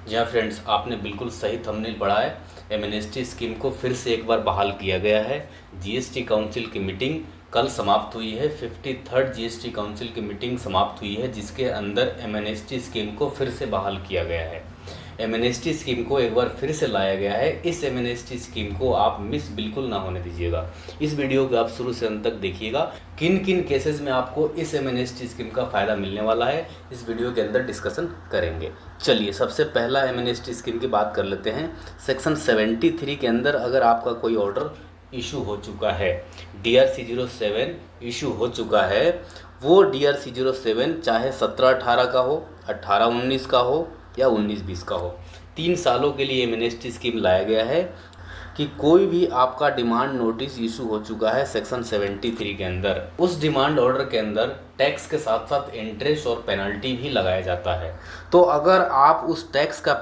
जी हाँ फ्रेंड्स, आपने बिल्कुल सही थंबनेल पढ़ा है। एमएनएसटी स्कीम को फिर से एक बार बहाल किया गया है। जीएसटी काउंसिल की मीटिंग कल समाप्त हुई है। 53rd जीएसटी काउंसिल की मीटिंग समाप्त हुई है, जिसके अंदर एमएनएसटी स्कीम को फिर से बहाल किया गया है। एमएनएसटी स्कीम को एक बार फिर से लाया गया है। इस एमएनएसटी स्कीम को आप मिस बिल्कुल ना होने दीजिएगा। इस वीडियो को आप शुरू से अंत तक देखिएगा। किन किन केसेस में आपको इस एमएनएसटी स्कीम का फ़ायदा मिलने वाला है, इस वीडियो के अंदर डिस्कशन करेंगे। चलिए, सबसे पहला एमएनएसटी स्कीम की बात कर लेते हैं। सेक्शन 73 के अंदर अगर आपका कोई ऑर्डर इशू हो चुका है, DRC 07 इशू हो चुका है, वो DRC 07 चाहे 17-18 का हो, 18-19 का हो या 19-20 का हो, 3 सालों के लिए एमएनएसटी स्कीम लाया गया है कि कोई भी आपका डिमांड नोटिस इशू हो चुका है सेक्शन 73 के अंदर, उस डिमांड ऑर्डर के अंदर टैक्स के साथ साथ इंटरेस्ट और पेनल्टी भी लगाया जाता है। तो अगर आप उस टैक्स का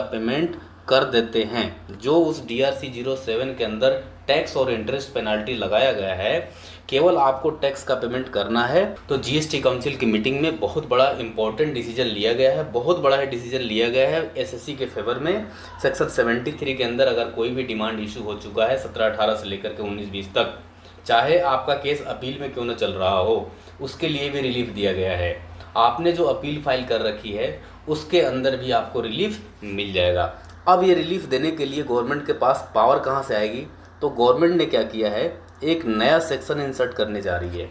पेमेंट कर देते हैं, जो उस DRC 07 के अंदर टैक्स और इंटरेस्ट पेनल्टी लगाया गया है, केवल आपको टैक्स का पेमेंट करना है। तो जीएसटी काउंसिल की मीटिंग में बहुत बड़ा इंपॉर्टेंट डिसीजन लिया गया है, बहुत बड़ा डिसीजन लिया गया है एसएससी के फेवर में। सेक्शन 73 के अंदर अगर कोई भी डिमांड इशू हो चुका है 17-18 से लेकर के 19-20 तक, चाहे आपका केस अपील में क्यों न चल रहा हो, उसके लिए भी रिलीफ दिया गया है। आपने जो अपील फाइल कर रखी है उसके अंदर भी आपको रिलीफ मिल जाएगा। अब ये रिलीफ देने के लिए गवर्नमेंट के पास पावर कहाँ से आएगी? तो गवर्नमेंट ने क्या किया है, एक नया सेक्शन इंसर्ट करने जा रही है।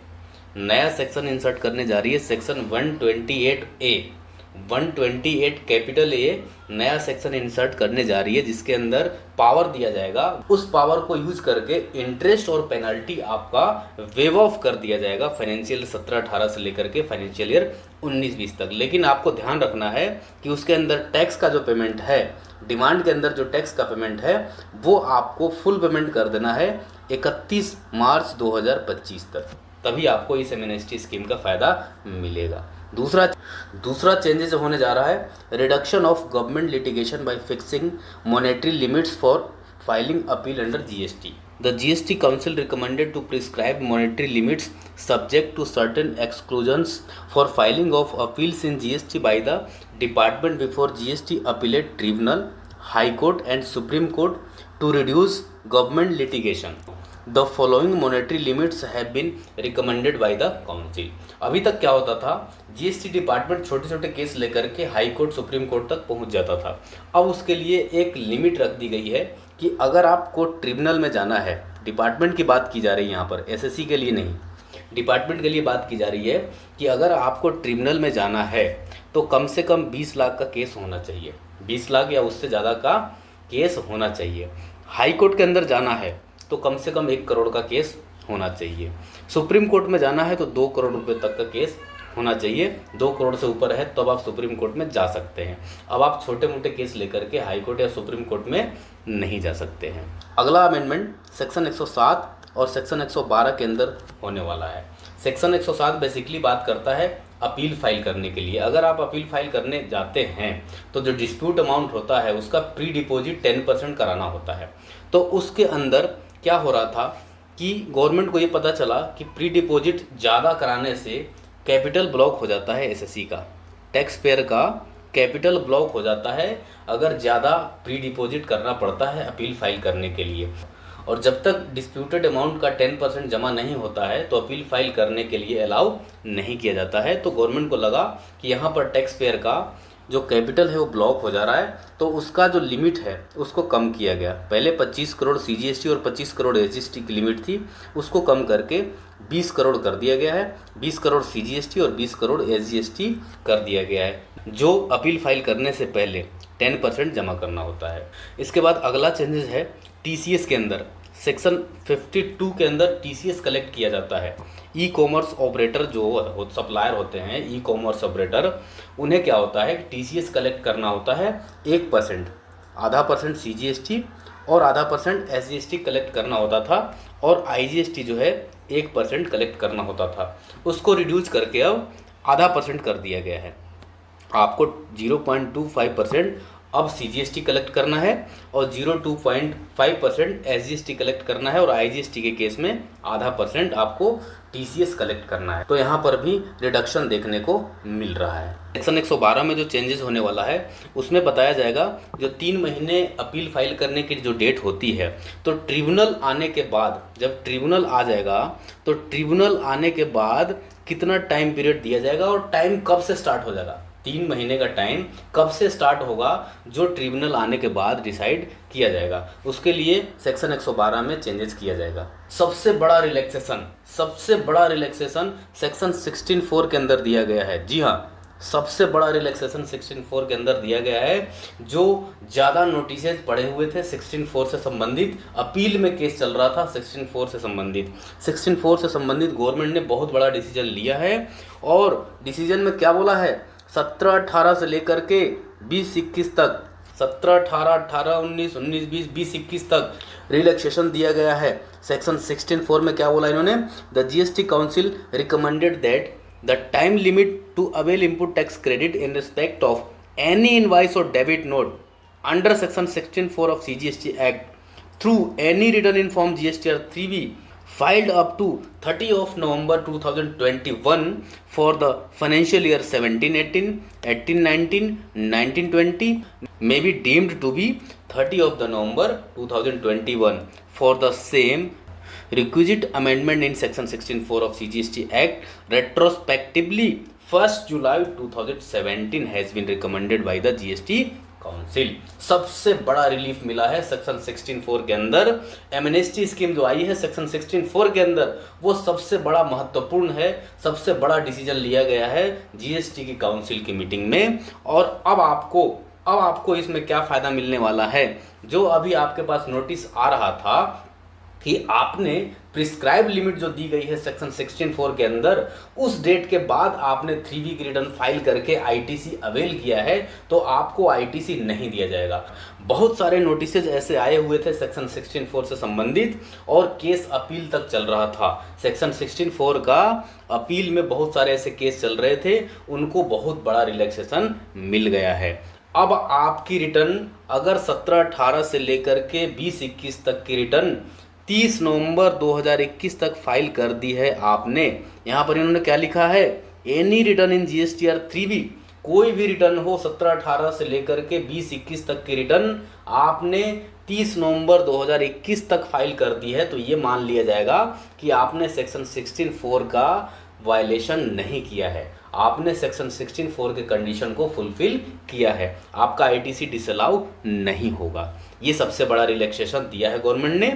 सेक्शन 128 कैपिटल ए नया सेक्शन इंसर्ट करने जा रही है, जिसके अंदर पावर दिया जाएगा। उस पावर को यूज करके इंटरेस्ट और पेनल्टी आपका वेव ऑफ कर दिया जाएगा फाइनेंशियल 17-18 से लेकर के फाइनेंशियल ईयर 19-20 तक। लेकिन आपको ध्यान रखना है कि उसके अंदर टैक्स का जो पेमेंट है, डिमांड के अंदर जो टैक्स का पेमेंट है, वो आपको फुल पेमेंट कर देना है 31 मार्च 2025 तक, तभी आपको इस एमएनएसटी स्कीम का फ़ायदा मिलेगा। दूसरा चेंजेस होने जा रहा है, reduction of government litigation bye fixing monetary limits for filing appeal under GST. The GST Council recommended to prescribe monetary limits subject to certain exclusions for filing of appeals in GST by the department before GST Appellate Tribunal, High Court and Supreme Court to reduce government litigation. The following monetary limits have been recommended by the council. अभी तक क्या होता था, GST department छोटे छोटे case लेकर के high court supreme court तक पहुंच जाता था। अब उसके लिए एक लिमिट रख दी गई है कि अगर आपको ट्रिब्यूनल में जाना है, डिपार्टमेंट की बात की जा रही है यहाँ पर, एसएससी के लिए नहीं, डिपार्टमेंट के लिए बात की जा रही है कि अगर आपको ट्रिब्यूनल में जाना है तो कम से कम 20 लाख का केस होना चाहिए, 20 लाख या उससे ज़्यादा का केस होना चाहिए। हाई कोर्ट के अंदर जाना है तो कम से कम 1 करोड़ का केस होना चाहिए। सुप्रीम कोर्ट में जाना है तो 2 करोड़ रुपए तक का केस होना चाहिए। 2 करोड़ से ऊपर है तो अब आप सुप्रीम कोर्ट में जा सकते हैं। अब आप छोटे मोटे केस लेकर के हाई कोर्ट या सुप्रीम कोर्ट में नहीं जा सकते हैं। अगला अमेंडमेंट सेक्शन 107 और सेक्शन 112 के अंदर होने वाला है। सेक्शन 107 बेसिकली बात करता है अपील फाइल करने के लिए। अगर आप अपील फाइल करने जाते हैं तो जो डिस्प्यूट अमाउंट होता है उसका प्री डिपॉजिट 10% कराना होता है। तो उसके अंदर क्या हो रहा था कि गवर्नमेंट को ये पता चला कि प्री डिपॉजिट ज़्यादा कराने से कैपिटल ब्लॉक हो जाता है, एसएससी का, टैक्स पेयर का कैपिटल ब्लॉक हो जाता है अगर ज़्यादा प्री डिपॉजिट करना पड़ता है अपील फाइल करने के लिए। और जब तक डिस्प्यूटेड अमाउंट का 10% जमा नहीं होता है तो अपील फाइल करने के लिए अलाउ नहीं किया जाता है। तो गवर्नमेंट को लगा कि यहाँ पर टैक्स पेयर का जो कैपिटल है वो ब्लॉक हो जा रहा है, तो उसका जो लिमिट है उसको कम किया गया। पहले 25 करोड़ सीजीएसटी और 25 करोड़ एसजीएसटी की लिमिट थी, उसको कम करके 20 करोड़ कर दिया गया है। 20 करोड़ सीजीएसटी और 20 करोड़ एसजीएसटी कर दिया गया है, जो अपील फाइल करने से पहले 10% जमा करना होता है। इसके बाद अगला चेंजेस है टीसीएस के अंदर। सेक्शन 52 के अंदर टीसीएस कलेक्ट किया जाता है। ई कॉमर्स ऑपरेटर जो सप्लायर होते हैं, ई कॉमर्स ऑपरेटर, उन्हें क्या होता है, टीसीएस कलेक्ट करना होता है 1%, आधा परसेंट सीजीएसटी और आधा परसेंट एसजीएसटी कलेक्ट करना होता था, और आईजीएसटी जो है 1% कलेक्ट करना होता था। उसको रिड्यूस करके अब आधा % कर दिया गया है। आपको 0.25% अब सीजीएसटी कलेक्ट करना है और 0.2% एसजीएसटी कलेक्ट करना है और आईजीएसटी के केस में आधा % आपको टीसीएस कलेक्ट करना है। तो यहाँ पर भी रिडक्शन देखने को मिल रहा है। सेक्शन 112 में जो चेंजेस होने वाला है उसमें बताया जाएगा जो 3 महीने अपील फाइल करने की जो डेट होती है, तो ट्रिब्यूनल आने के बाद, जब ट्रिब्यूनल आ जाएगा तो ट्रिब्यूनल आने के बाद कितना टाइम पीरियड दिया जाएगा और टाइम कब से स्टार्ट हो जाएगा, 3 महीने का टाइम कब से स्टार्ट होगा जो ट्रिब्यूनल आने के बाद डिसाइड किया जाएगा। उसके लिए सेक्शन 112 में चेंजेस किया जाएगा। सबसे बड़ा रिलैक्सेशन सेक्शन 16(4) के अंदर दिया गया है। जी हाँ, सबसे बड़ा रिलैक्सेशन 16(4) के अंदर दिया गया है। जो ज़्यादा नोटिसेज पड़े हुए थे 16(4) से संबंधित, अपील में केस चल रहा था 16(4) से संबंधित गवर्नमेंट ने बहुत बड़ा डिसीजन लिया है। और डिसीजन में क्या बोला है, 17-18 से लेकर के 20-21 तक, 17-18, 18-19, 19-20, 20-21 तक रिलैक्सेशन दिया गया है। सेक्शन 16(4) में क्या बोला इन्होंने, the GST council recommended that the time limit to avail input tax credit in respect of any invoice और debit note under section 16(4) of CGST act through any return in form GSTR 3B filed up to 30 of November 2021 for the financial year 17-18, 18-19, 19-20 may be deemed to be 30 of the November 2021 for the same requisite amendment in section 16(4) of CGST Act retrospectively 1st July 2017 has been recommended by the GST council. सबसे बड़ा relief मिला है section 16(4) के अंदर। Amnesty scheme जो आई है section 16(4) के अंदर, वो सबसे बड़ा महत्वपूर्ण है, सबसे बड़ा डिसीजन लिया गया है जीएसटी की काउंसिल की मीटिंग में। और अब आपको इसमें क्या फायदा मिलने वाला है, जो अभी आपके पास नोटिस आ रहा था कि आपने प्रिस्क्राइब लिमिट जो दी गई है सेक्शन 16(4) के अंदर, उस डेट के बाद आपने 3B की रिटर्न फाइल करके आईटीसी अवेल किया है, तो आपको आईटीसी नहीं दिया जाएगा। बहुत सारे नोटिसेज ऐसे आए हुए थे सेक्शन 16(4) से संबंधित और केस अपील तक चल रहा था। सेक्शन 16(4) का अपील में बहुत सारे ऐसे केस चल रहे थे, उनको बहुत बड़ा रिलैक्सेशन मिल गया है। अब आपकी रिटर्न अगर 17-18 से लेकर के 20-21 तक की रिटर्न 30 नवंबर 2021 तक फाइल कर दी है आपने, यहाँ पर इन्होंने क्या लिखा है, एनी रिटर्न इन जीएसटीआर 3B, कोई भी रिटर्न हो 17-18 से लेकर के 20-21 तक की रिटर्न आपने 30 नवंबर 2021 तक फाइल कर दी है, तो ये मान लिया जाएगा कि आपने सेक्शन 16(4) का वायलेशन नहीं किया है, आपने सेक्शन 16(4) के कंडीशन को फुलफिल किया है, आपका आईटीसी डिसअलाउ नहीं होगा। ये सबसे बड़ा रिलैक्सेशन दिया है गवर्नमेंट ने।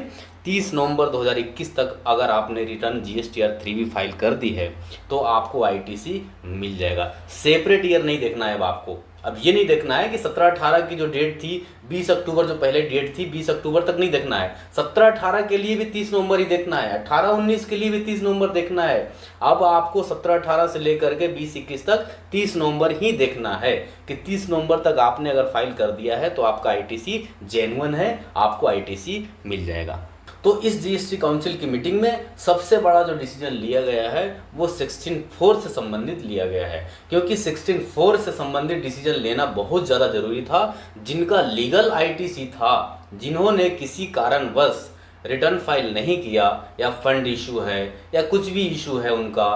30 नवंबर 2021 तक अगर आपने रिटर्न जीएसटीआर 3B फाइल कर दी है तो आपको आईटीसी मिल जाएगा। सेपरेट ईयर नहीं देखना है अब आपको। अब ये नहीं देखना है कि 17-18 की जो डेट थी, 20 अक्टूबर जो पहले डेट थी, 20 अक्टूबर तक नहीं देखना है। 17-18 के लिए भी 30 नवंबर ही देखना है, 18-19 के लिए भी 30 नवंबर देखना है। अब आपको 17-18 से लेकर के 20-21 तक 30 नवंबर ही देखना है कि 30 नवंबर तक आपने अगर फाइल कर दिया है तो आपका आईटीसी जेन्युइन है, आपको आईटीसी मिल जाएगा। तो इस जीएसटी काउंसिल की मीटिंग में सबसे बड़ा जो डिसीजन लिया गया है वो 16(4) से संबंधित लिया गया है, क्योंकि 16(4) से संबंधित डिसीजन लेना बहुत ज़्यादा जरूरी था। जिनका लीगल आईटीसी था, जिन्होंने किसी कारणवश रिटर्न फाइल नहीं किया या फंड इशू है या कुछ भी इशू है उनका,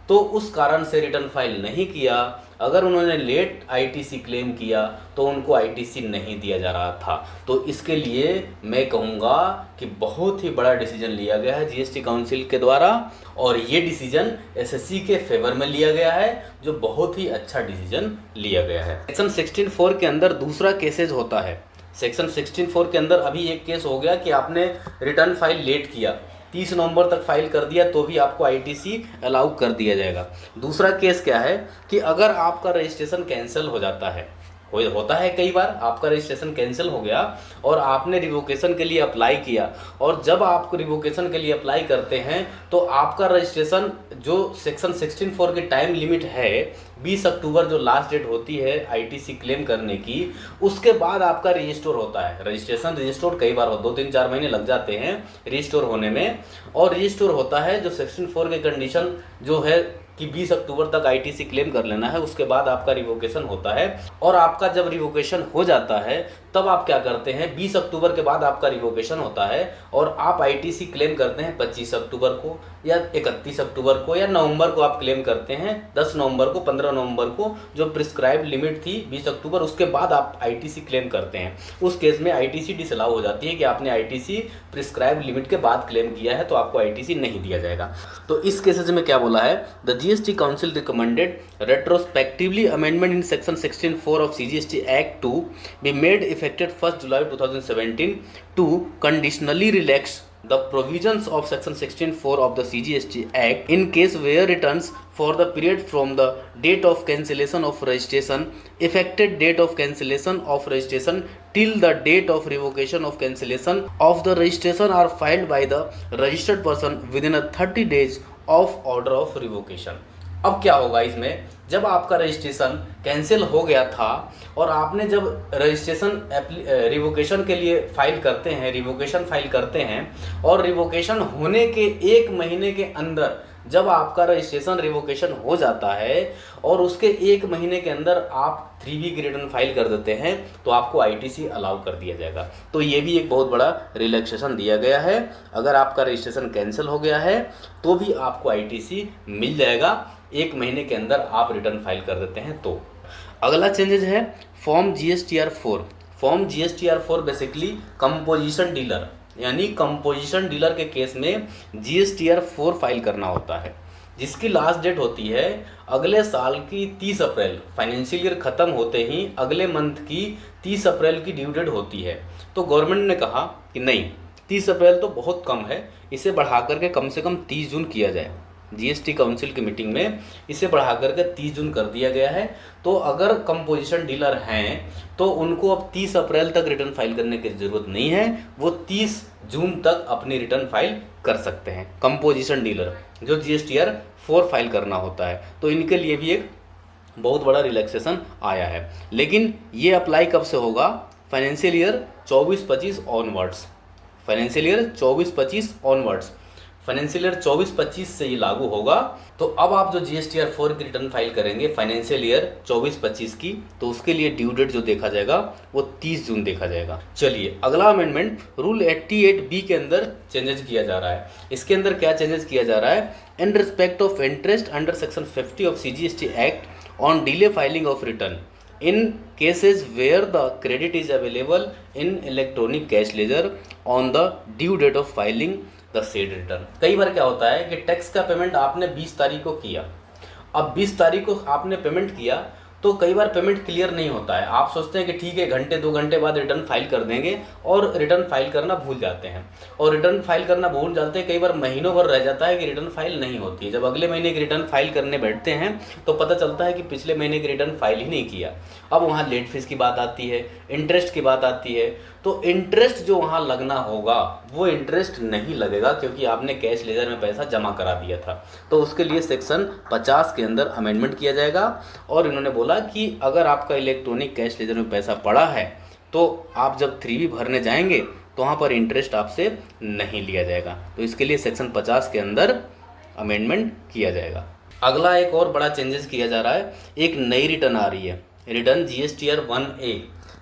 तो उस कारण से रिटर्न फाइल नहीं किया, अगर उन्होंने लेट आईटीसी क्लेम किया तो उनको आईटीसी नहीं दिया जा रहा था। तो इसके लिए मैं कहूँगा कि बहुत ही बड़ा डिसीजन लिया गया है जीएसटी काउंसिल के द्वारा, और ये डिसीजन एसएससी के फेवर में लिया गया है, जो बहुत ही अच्छा डिसीजन लिया गया है। सेक्शन 16(4) के अंदर दूसरा केसेज होता है। सेक्शन 16(4) के अंदर अभी एक केस हो गया कि आपने रिटर्न फाइल लेट किया, 30 नवंबर तक फाइल कर दिया तो भी आपको आईटीसी अलाउ कर दिया जाएगा। दूसरा केस क्या है कि अगर आपका रजिस्ट्रेशन कैंसिल हो जाता है, होता है कई बार आपका रजिस्ट्रेशन कैंसिल हो गया और आपने रिवोकेशन के लिए अप्लाई किया, और जब आप रिवोकेशन के लिए अप्लाई करते हैं तो आपका रजिस्ट्रेशन जो सेक्शन 16(4) की टाइम लिमिट है 20 अक्टूबर जो लास्ट डेट होती है आईटीसी क्लेम करने की, उसके बाद आपका रजिस्टोर होता है। रजिस्ट्रेशन रजिस्टोर कई बार 2-3-4 महीने लग जाते हैं रजिस्टोर होने में, और रजिस्टोर होता है जो 16(4) के कंडीशन जो है कि 20 अक्टूबर तक आईटीसी क्लेम कर लेना है, उसके बाद आपका रिवोकेशन होता है। और आपका जब रिवोकेशन हो जाता है तब आप क्या करते हैं, 20 अक्टूबर के बाद आपका रिवोकेशन होता है और आप आईटीसी क्लेम करते हैं 25 अक्टूबर को या 31 अक्टूबर को या नवंबर को आप क्लेम करते हैं, 10 नवंबर को, 15 नवंबर को, जो प्रिस्क्राइब्ड लिमिट थी 20 अक्टूबर, उसके बाद आप आईटीसी क्लेम करते हैं। उस केस में आईटीसी डिसअलाउ हो जाती है कि आपने आईटीसी प्रिस्क्राइब्ड लिमिट के बाद क्लेम किया है, तो आपको आईटीसी नहीं दिया जाएगा। तो इस केसेस में क्या बोला है, the GST council recommended retrospectively amendment in section 16(4) of CGST act to be made effected 1 July 2017 to conditionally relax the provisions of section 16(4) of the CGST Act in case where returns for the period from the date of cancellation of registration, effected date of cancellation of registration till the date of revocation of cancellation of the registration are filed by the registered person within a 30 days of order of revocation। अब क्या होगा इसमें, जब आपका registration cancel हो गया था और आपने जब रजिस्ट्रेशन रिवोकेशन के लिए फाइल करते हैं, रिवोकेशन फाइल करते हैं और रिवोकेशन होने के 1 महीने के अंदर जब आपका रजिस्ट्रेशन रिवोकेशन हो जाता है और उसके 1 महीने के अंदर आप 3B की रिटर्न फाइल कर देते हैं तो आपको आईटीसी अलाउ कर दिया जाएगा। तो ये भी एक बहुत बड़ा रिलैक्सेशन दिया गया है। अगर आपका रजिस्ट्रेशन कैंसिल हो गया है तो भी आपको आईटीसी मिल जाएगा, 1 महीने के अंदर आप रिटर्न फाइल कर देते हैं। तो अगला चेंजेस है form GSTR4। Form GSTR4 basically composition dealer, यानी कंपोजिशन डीलर के केस में GSTR4 फाइल करना होता है, जिसकी लास्ट डेट होती है अगले साल की 30 अप्रैल, फाइनेंशियल ईयर ख़त्म होते ही अगले मंथ की 30 अप्रैल की ड्यू डेट होती है। तो गवर्नमेंट ने कहा कि नहीं, 30 अप्रैल तो बहुत कम है, इसे बढ़ा करके कम से कम 30 जून किया जाए। जीएसटी काउंसिल की मीटिंग में इसे बढ़ा करके 30 जून कर दिया गया है। तो अगर कंपोजिशन डीलर हैं तो उनको अब 30 अप्रैल तक रिटर्न फाइल करने की ज़रूरत नहीं है, वो 30 जून तक अपनी रिटर्न फाइल कर सकते हैं। कंपोजिशन डीलर जो GSTR4 फाइल करना होता है, तो इनके लिए भी एक बहुत बड़ा रिलैक्सेशन आया है। लेकिन ये अप्लाई कब से होगा, financial year 24-25 onwards, financial year 24-25 onwards, financial year 24-25 से ये लागू होगा। तो अब आप जो GSTR4 की रिटर्न फाइल करेंगे फाइनेंशियल ईयर 24-25 की, तो उसके लिए ड्यू डेट जो देखा जाएगा वो 30 जून देखा जाएगा। चलिए अगला अमेंडमेंट रूल 88B के अंदर चेंजेस किया जा रहा है। इसके अंदर क्या चेंजेस किया जा रहा है, इन respect of interest under section 50 of CGST act on delay filing of return in cases where the credit is available in electronic cash ledger on the due date of filing the said return। कई बार क्या होता है कि tax का payment आपने 20 तारीख को किया, अब 20 तारीख को आपने पेमेंट किया तो कई बार पेमेंट क्लियर नहीं होता है। आप सोचते हैं कि ठीक है घंटे 2 घंटे बाद रिटर्न फाइल कर देंगे और रिटर्न फाइल करना भूल जाते हैं, और रिटर्न फाइल करना भूल जाते हैं, कई बार महीनों भर रह जाता है कि रिटर्न फाइल नहीं होती है। जब अगले महीने की रिटर्न फाइल करने बैठते हैं तो पता चलता है कि पिछले महीने की रिटर्न फाइल ही नहीं किया। अब वहाँ लेट फीस की बात आती है, इंटरेस्ट की बात आती है, तो इंटरेस्ट जो वहाँ लगना होगा वो इंटरेस्ट नहीं लगेगा क्योंकि आपने कैश लेजर में पैसा जमा करा दिया था। तो उसके लिए सेक्शन 50 के अंदर अमेंडमेंट किया जाएगा और इन्होंने बोला कि अगर आपका इलेक्ट्रॉनिक कैश लेजर में पैसा पड़ा है तो आप जब 3B भरने जाएंगे तो वहाँ पर इंटरेस्ट आपसे नहीं लिया जाएगा। तो इसके लिए सेक्शन 50 के अंदर अमेंडमेंट किया जाएगा। अगला एक और बड़ा चेंजेस किया जा रहा है, एक नई रिटर्न आ रही है, रिटर्न GSTR1A।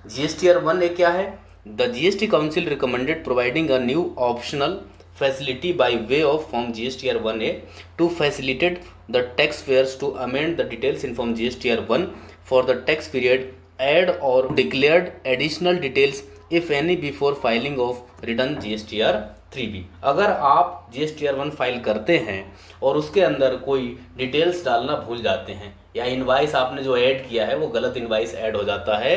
GSTR1A क्या है, The GST Council recommended providing a new optional facility by way of Form GSTR1A to facilitate the taxpayers to amend the details in Form GSTR1 for the tax period, add or declared additional details if any before filing of return GSTR3B। अगर आप GSTR1 file करते हैं और उसके अंदर कोई details डालना भूल जाते हैं या इनवाइस आपने जो ऐड किया है वो गलत इनवाइस ऐड हो जाता है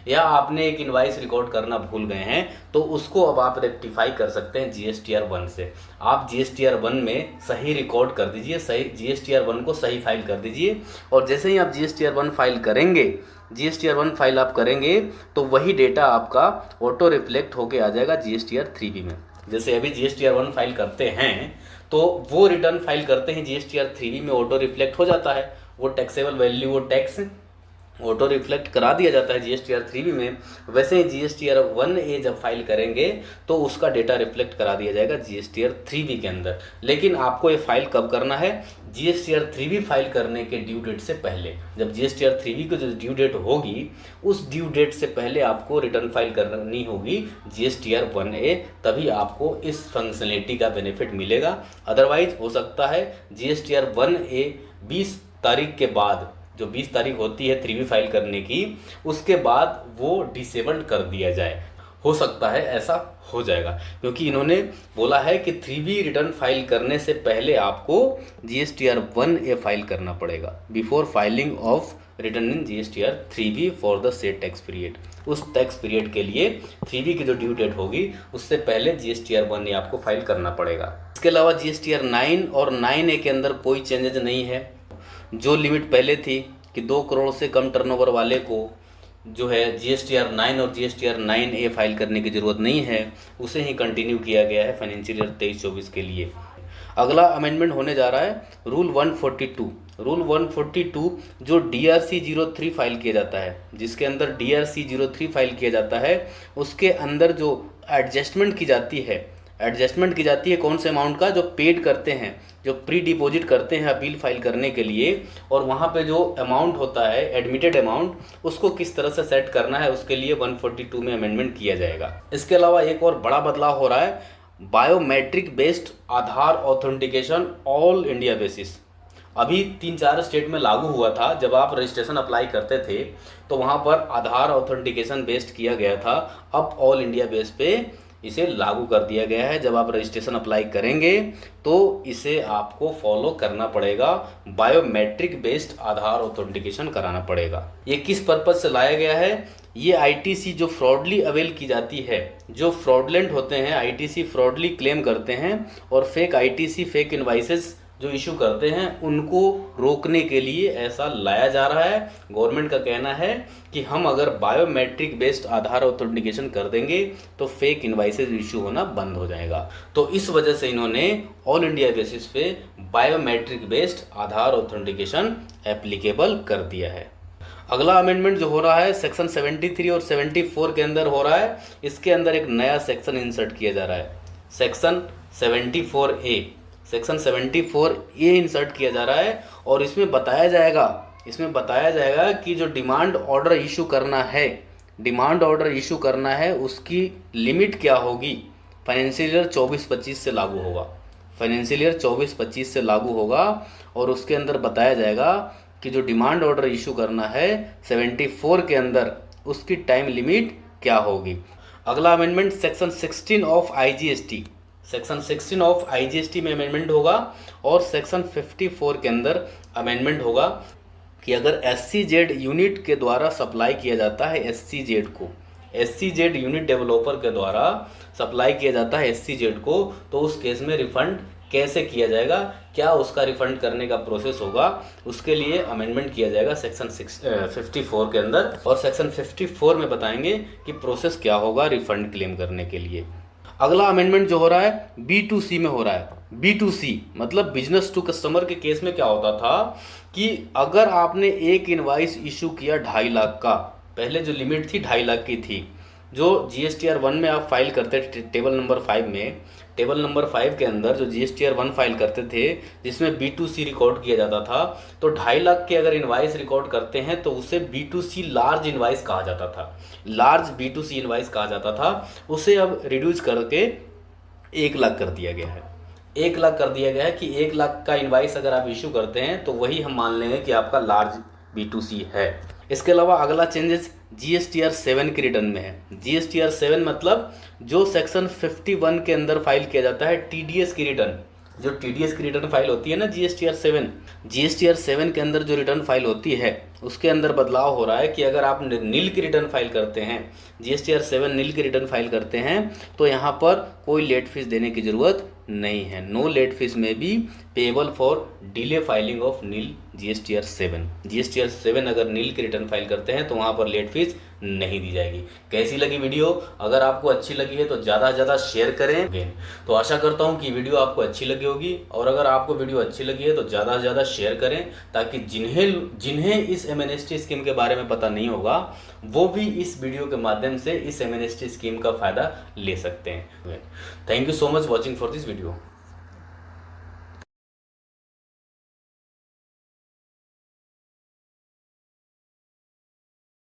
या आपने एक इनवाइस रिकॉर्ड करना भूल गए हैं, तो उसको अब आप रेक्टिफाई कर सकते हैं GSTR1 से। आप GSTR1 में सही रिकॉर्ड कर दीजिए, सही GSTR1 को सही फाइल कर दीजिए, और जैसे ही आप GSTR1 फाइल करेंगे, GSTR1 फाइल आप करेंगे तो वही डेटा आपका ऑटो रिफ्लेक्ट होके आ जाएगा GSTR3B में। जैसे अभी GSTR1 फाइल करते हैं तो वो रिटर्न फाइल करते हैं GSTR3B में ऑटो रिफ्लेक्ट हो जाता है, वो टैक्सेबल वैल्यू, वो टैक्स ऑटो रिफ्लेक्ट करा दिया जाता है GSTR 3B में, वैसे ही GSTR 1A जब फाइल करेंगे तो उसका डेटा रिफ्लेक्ट करा दिया जाएगा GSTR 3B के अंदर। लेकिन आपको ये फाइल कब करना है? GSTR 3B फाइल करने के ड्यू डेट से पहले। जब GSTR 3B की जो ड्यू डेट होगी उस ड्यू डेट से पहले आपको रिटर्न फाइल करनी होगी GSTR 1A, तभी आपको इस फंक्शनलिटी का बेनिफिट मिलेगा। अदरवाइज हो सकता है GSTR 1A 20 तारीख के बाद, जो 20 तारीख होती है 3B फाइल करने की, उसके बाद वो डिसेबल्ड कर दिया जाए। हो सकता है ऐसा हो जाएगा, क्योंकि इन्होंने बोला है कि 3B रिटर्न फाइल करने से पहले आपको GSTR 1A फाइल करना पड़ेगा before filing of return in GSTR 3B for the set tax period. उस टैक्स पीरियड के लिए 3B की जो ड्यू डेट होगी उससे पहले GSTR 1A आपको फाइल करना पड़ेगा। इसके अलावा GSTR 9 और 9A के अंदर कोई चेंजेज नहीं है। जो लिमिट पहले थी कि 2 करोड़ से कम टर्नओवर वाले को जो है GSTR 9 और GSTR 9A फाइल करने की ज़रूरत नहीं है, उसे ही कंटिन्यू किया गया है फाइनेंशियल ईयर 23-24 के लिए। अगला अमेंडमेंट होने जा रहा है रूल 142। रूल 142 जो DRC 03 फाइल किया जाता है, जिसके अंदर DRC 03 फाइल किया जाता है, उसके अंदर जो एडजस्टमेंट की जाती है कौन से अमाउंट का? जो पेड करते हैं, जो प्री डिपॉजिट करते हैं अपील फाइल करने के लिए, और वहाँ पे जो अमाउंट होता है एडमिटेड अमाउंट, उसको किस तरह से सेट करना है, उसके लिए 142 में अमेंडमेंट किया जाएगा। इसके अलावा एक और बड़ा बदलाव हो रहा है, बायोमेट्रिक बेस्ड आधार ऑथेंटिकेशन ऑल इंडिया बेसिस। अभी 3-4 स्टेट में लागू हुआ था। जब आप रजिस्ट्रेशन अप्लाई करते थे तो वहाँ पर आधार ऑथेंटिकेशन बेस्ड किया गया था। अब ऑल इंडिया बेस पे इसे लागू कर दिया गया है। जब आप रजिस्ट्रेशन अप्लाई करेंगे तो इसे आपको फॉलो करना पड़ेगा, बायोमेट्रिक बेस्ड आधार ऑथेंटिकेशन कराना पड़ेगा। ये किस पर्पज से लाया गया है? ये ITC जो फ्रॉडली अवेल की जाती है, जो फ्रॉडलेंट होते हैं, ITC फ्रॉडली क्लेम करते हैं और फेक ITC फेक इनवाइसेस जो इशू करते हैं, उनको रोकने के लिए ऐसा लाया जा रहा है। गवर्नमेंट का कहना है कि हम अगर बायोमेट्रिक बेस्ड आधार ऑथेंटिकेशन कर देंगे तो फेक इनवाइसेस इशू होना बंद हो जाएगा। तो इस वजह से इन्होंने ऑल इंडिया बेसिस पे बायोमेट्रिक बेस्ड आधार ऑथेंटिकेशन एप्लीकेबल कर दिया है। अगला अमेंडमेंट जो हो रहा है सेक्शन 73 और 74 के अंदर हो रहा है। इसके अंदर एक नया सेक्शन इंसर्ट किया जा रहा है, section 74A। Section 74A insert किया जा रहा है और इसमें बताया जाएगा कि जो डिमांड ऑर्डर इशू करना है उसकी लिमिट क्या होगी। फाइनेंशियल ईयर 24-25 से लागू होगा। फाइनेंशियल ईयर 24-25 से लागू होगा और उसके अंदर बताया जाएगा कि जो डिमांड ऑर्डर इशू करना है 74 के अंदर, उसकी टाइम लिमिट क्या होगी। अगला amendment section 16 of IGST, section 16 of IGST में अमेंडमेंट होगा और सेक्शन 54 के अंदर अमेंडमेंट होगा कि अगर SCZ यूनिट के द्वारा सप्लाई किया जाता है SCZ यूनिट डेवलपर के द्वारा सप्लाई किया जाता है SCZ को, तो उस केस में रिफंड कैसे किया जाएगा, क्या उसका रिफंड करने का प्रोसेस होगा, उसके लिए अमेंडमेंट किया जाएगा सेक्शन 54 के अंदर। और सेक्शन 54 में बताएंगे कि प्रोसेस क्या होगा रिफंड क्लेम करने के लिए। अगला अमेंडमेंट जो हो रहा है B2C में हो रहा है। B2C मतलब बिजनेस टू कस्टमर के केस में क्या होता था कि अगर आपने एक इनवाइस इशू किया 2.5 लाख का, पहले जो लिमिट थी 2.5 लाख की थी, जो GSTR 1 में आप फाइल करते थे टेबल नंबर 5 में, टेबल नंबर 5 के अंदर जो GSTR 1 फाइल करते थे जिसमें B2C रिकॉर्ड किया जाता था, तो 2.5 लाख के अगर इनवाइस रिकॉर्ड करते हैं तो उसे B2C लार्ज इनवाइस कहा जाता था, लार्ज B2C इनवाइस कहा जाता था। उसे अब रिड्यूस करके 1 लाख कर दिया गया है। 1 लाख कर दिया गया है कि 1 लाख का इनवाइस अगर आप इशू करते हैं तो वही हम मान लेंगे कि आपका लार्ज B2C है। इसके अलावा अगला चेंजेस GSTR 7 के रिटर्न में है। GSTR 7 मतलब जो सेक्शन 51 के अंदर फाइल किया जाता है TDS की रिटर्न, जो TDS की रिटर्न फाइल होती है ना GSTR 7 के अंदर जो रिटर्न फाइल होती है उसके अंदर बदलाव हो रहा है कि अगर आप नील की रिटर्न फाइल करते हैं, GSTR 7 नील की रिटर्न फाइल करते हैं, तो यहाँ पर कोई लेट फीस देने की ज़रूरत नहीं है। नो लेट फीस में भी payable for delay filing of nil GSTR 7। GSTR 7 अगर नील की रिटर्न फाइल करते हैं तो वहाँ पर लेट फीस नहीं दी जाएगी। कैसी लगी वीडियो? अगर आपको अच्छी लगी है तो ज़्यादा से ज़्यादा शेयर करें। तो आशा करता हूँ कि वीडियो आपको अच्छी लगी होगी, और अगर आपको वीडियो अच्छी लगी है तो ज़्यादा से ज़्यादा शेयर करें, ताकि जिन्हें इस एमएनएसटी स्कीम के बारे में पता नहीं होगा वो भी इस वीडियो के माध्यम से इस एमएनएसटी स्कीम का फ़ायदा ले सकते हैं। Thank you so much watching for this video.